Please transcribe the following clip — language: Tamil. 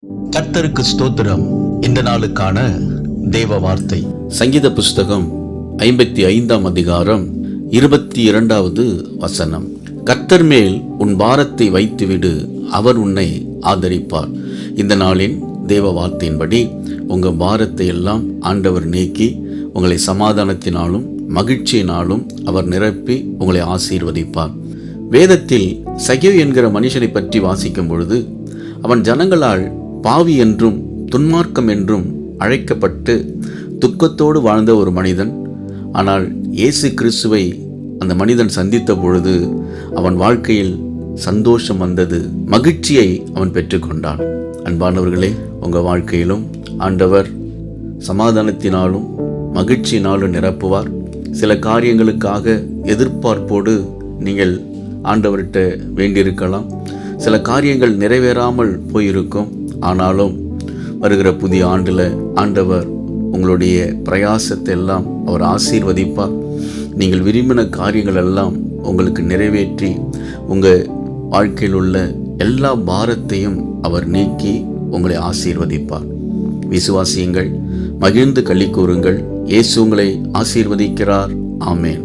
கர்த்தருக்கு ஸ்தோத்திரம். இந்த நாளுக்கான தேவ வார்த்தை சங்கீத புஸ்தகம் 55ஆம் அதிகாரம் 22வது வசனம். கர்த்தர் மேல் உன் பாரத்தை வைத்துவிடு, அவர் உன்னை ஆதரிப்பார். இந்த நாளின் தேவ வார்த்தையின்படி உங்கள் பாரத்தை எல்லாம் ஆண்டவர் நீக்கி உங்களை சமாதானத்தினாலும் மகிழ்ச்சியினாலும் அவர் நிரப்பி உங்களை ஆசீர்வதிப்பார். வேதத்தில் சகேயு என்கிற மனுஷனை பற்றி வாசிக்கும் பொழுது, அவன் ஜனங்களால் பாவி என்றும் துன்மார்க்கம் என்றும் அழைக்கப்பட்டு துக்கத்தோடு வாழ்ந்த ஒரு மனிதன். ஆனால் இயேசு கிறிஸ்துவை அந்த மனிதன் சந்தித்த பொழுது அவன் வாழ்க்கையில் சந்தோஷம் வந்தது, மகிழ்ச்சியை அவன் பெற்றுக்கொண்டான். அன்பானவர்களே, உங்கள் வாழ்க்கையிலும் ஆண்டவர் சமாதானத்தினாலும் மகிழ்ச்சியினாலும் நிரப்புவார். சில காரியங்களுக்காக எதிர்பார்ப்போடு நீங்கள் ஆண்டவர்கிட்ட வேண்டியிருக்கலாம். சில காரியங்கள் நிறைவேறாமல் போயிருக்கும். ஆனாலும் வருகிற புதிய ஆண்டில் ஆண்டவர் உங்களுடைய பிரயாசத்தை எல்லாம் அவர் ஆசீர்வதிப்பார். நீங்கள் விரும்பின காரியங்கள் எல்லாம் உங்களுக்கு நிறைவேற்றி உங்கள் வாழ்க்கையில் உள்ள எல்லா பாரத்தையும் அவர் நீக்கி உங்களை ஆசீர்வதிப்பார். விசுவாசியுங்கள், மகிழ்ந்து களி கூறுங்கள். இயேசு உங்களை ஆசீர்வதிக்கிறார். ஆமேன்.